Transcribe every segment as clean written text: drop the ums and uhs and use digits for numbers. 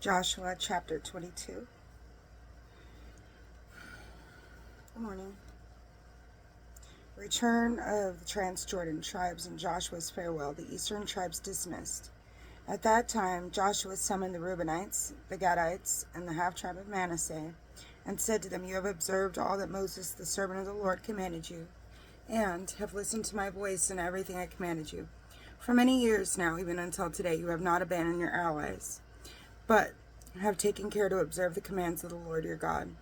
Joshua chapter 22. Good morning. Return of the Transjordan tribes and Joshua's farewell. The eastern tribes dismissed. At that time Joshua summoned the Reubenites, the Gadites, and the half-tribe of Manasseh, and said to them, "You have observed all that Moses, the servant of the Lord, commanded you, and have listened to my voice in everything I commanded you. For many years now, even until today, you have not abandoned your allies, but have taken care to observe the commands of the Lord your God.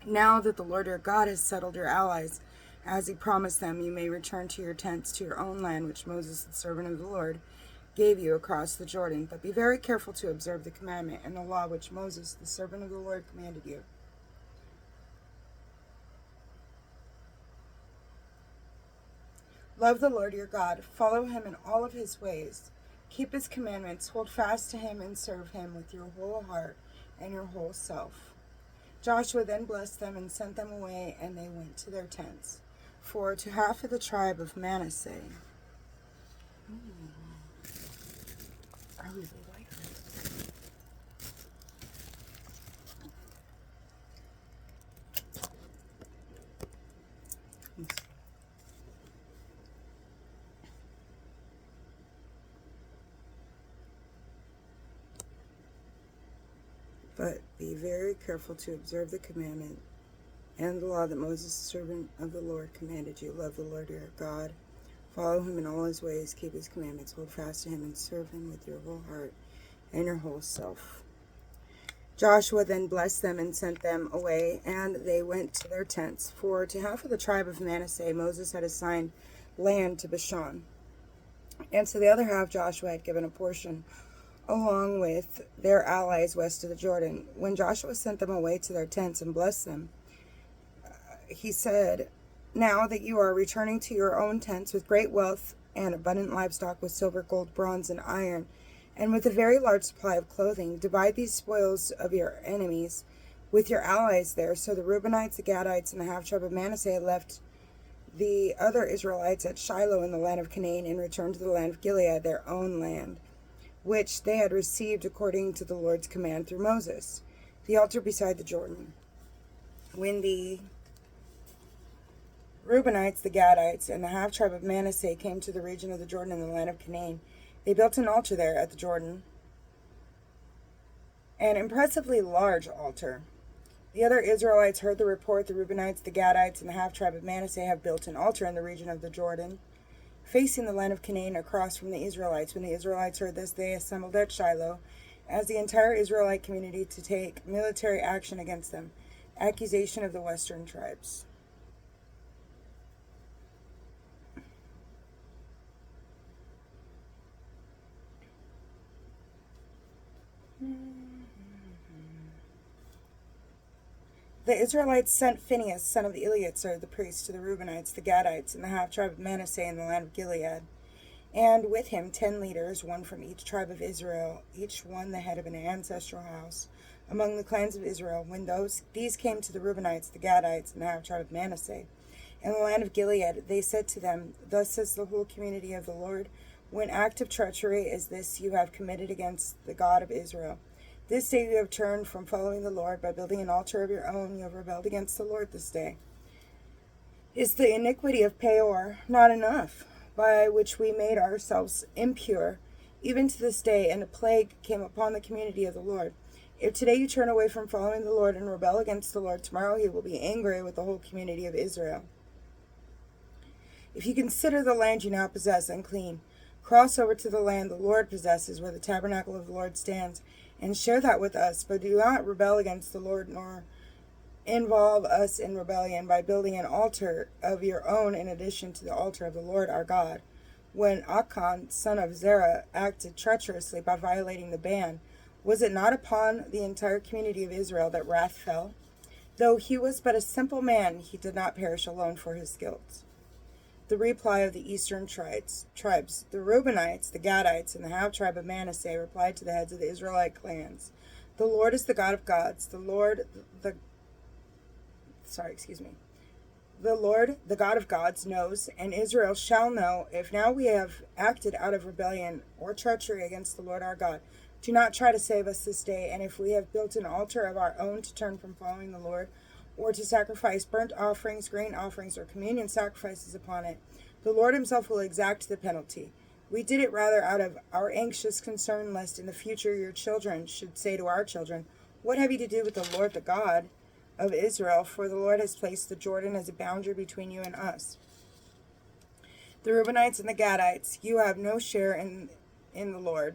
Now that the Lord your God has settled your allies, as he promised them, you may return to your tents, to your own land, which Moses, the servant of the Lord, gave you across the Jordan. But be very careful to observe the commandment and the law which Moses, the servant of the Lord, commanded you. Love the Lord your God, follow him in all of his ways, keep his commandments, hold fast to him, and serve him with your whole heart and your whole self." Joshua then blessed them and sent them away, and they went to their tents. For to half of the tribe of Manasseh, I really like this. But be very careful to observe the commandment and the law that Moses, the servant of the Lord, commanded you. Love the Lord your God, follow him in all his ways, keep his commandments, hold fast to him, and serve him with your whole heart and your whole self. Joshua then blessed them and sent them away, and they went to their tents. For to half of the tribe of Manasseh Moses had assigned land to Bashan, and to the other half Joshua had given a portion, along with their allies west of the Jordan. When Joshua sent them away to their tents and blessed them, he said, "Now that you are returning to your own tents with great wealth and abundant livestock, with silver, gold, bronze, and iron, and with a very large supply of clothing, divide these spoils of your enemies with your allies there." So the Reubenites, the Gadites, and the half-tribe of Manasseh left the other Israelites at Shiloh in the land of Canaan and returned to the land of Gilead, their own land, which they had received according to the Lord's command through Moses. The altar beside the Jordan. When the Reubenites, the Gadites, and the half-tribe of Manasseh came to the region of the Jordan in the land of Canaan, they built an altar there at the Jordan, an impressively large altar. The other Israelites heard the report. The Reubenites, the Gadites, and the half-tribe of Manasseh have built an altar in the region of the Jordan, facing the land of Canaan across from the Israelites. When the Israelites heard this, they assembled at Shiloh as the entire Israelite community to take military action against them. Accusation of the western tribes. The Israelites sent Phinehas, son of Eleazar, the priest, to the Reubenites, the Gadites, and the half-tribe of Manasseh in the land of Gilead, and with him 10 leaders, one from each tribe of Israel, each one the head of an ancestral house among the clans of Israel. When these came to the Reubenites, the Gadites, and the half-tribe of Manasseh in the land of Gilead, they said to them, "Thus says the whole community of the Lord, what act of treachery is this you have committed against the God of Israel? This day you have turned from following the Lord by building an altar of your own. You have rebelled against the Lord this day. Is the iniquity of Peor not enough, by which we made ourselves impure, even to this day, and a plague came upon the community of the Lord? If today you turn away from following the Lord and rebel against the Lord, tomorrow he will be angry with the whole community of Israel. If you consider the land you now possess unclean, cross over to the land the Lord possesses, where the tabernacle of the Lord stands, and share that with us. But do not rebel against the Lord, nor involve us in rebellion by building an altar of your own in addition to the altar of the Lord our God." When Achan, son of Zerah, acted treacherously by violating the ban, was it not upon the entire community of Israel that wrath fell? Though he was but a simple man, he did not perish alone for his guilt. The reply of the eastern tribes. The Reubenites, the Gadites, and the half-tribe of Manasseh replied to the heads of the Israelite clans, "The Lord is the God of gods. The Lord, the God of gods, knows, and Israel shall know, if now we have acted out of rebellion or treachery against the Lord our God. Do not try to save us this day, and if we have built an altar of our own to turn from following the Lord, or to sacrifice burnt offerings, grain offerings, or communion sacrifices upon it, the Lord himself will exact the penalty. We did it rather out of our anxious concern lest in the future your children should say to our children, what have you to do with the Lord, the God of Israel? For the Lord has placed the Jordan as a boundary between you and us. The Reubenites and the Gadites, you have no share in the Lord.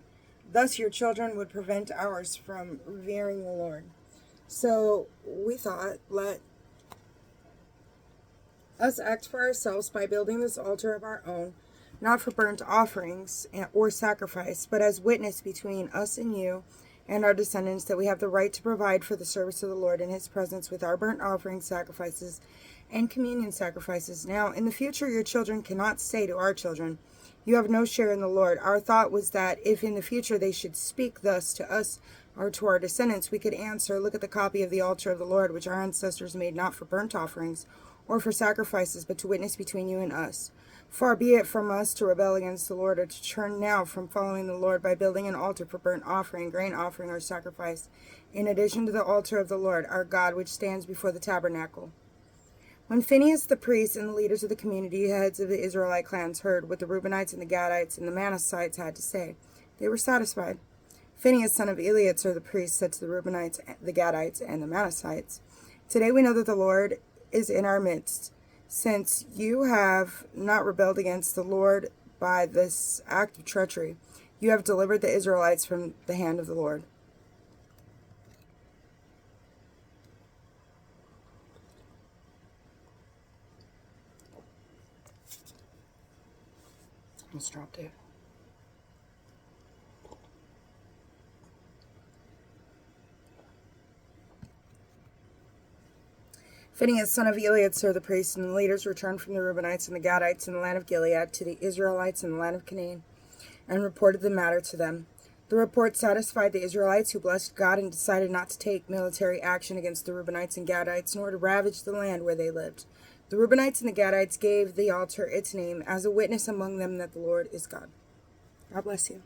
Thus your children would prevent ours from revering the Lord. So we thought, let us act for ourselves by building this altar of our own, not for burnt offerings or sacrifice, but as witness between us and you and our descendants that we have the right to provide for the service of the Lord in his presence with our burnt offerings, sacrifices, and communion sacrifices. Now, in the future, your children cannot say to our children, you have no share in the Lord. Our thought was that if in the future they should speak thus to us or to our descendants, we could answer, look at the copy of the altar of the Lord, which our ancestors made not for burnt offerings or for sacrifices, but to witness between you and us. Far be it from us to rebel against the Lord, or to turn now from following the Lord by building an altar for burnt offering, grain offering, or sacrifice, in addition to the altar of the Lord our God, which stands before the tabernacle. When Phinehas the priest and the leaders of the community, heads of the Israelite clans, heard what the Reubenites and the Gadites and the Manassites had to say, they were satisfied. Phinehas, son of Eleazar the priest, said to the Reubenites, the Gadites, and the Manassites, today we know that the Lord is in our midst, since you have not rebelled against the Lord by this act of treachery. You have delivered the Israelites from the hand of the Lord. Almost dropped it. Phinehas, son of Eleazar the priest, and the leaders returned from the Reubenites and the Gadites in the land of Gilead to the Israelites in the land of Canaan, and reported the matter to them. The report satisfied the Israelites, who blessed God and decided not to take military action against the Reubenites and Gadites, nor to ravage the land where they lived. The Reubenites and the Gadites gave the altar its name as a witness among them that the Lord is God. God bless you.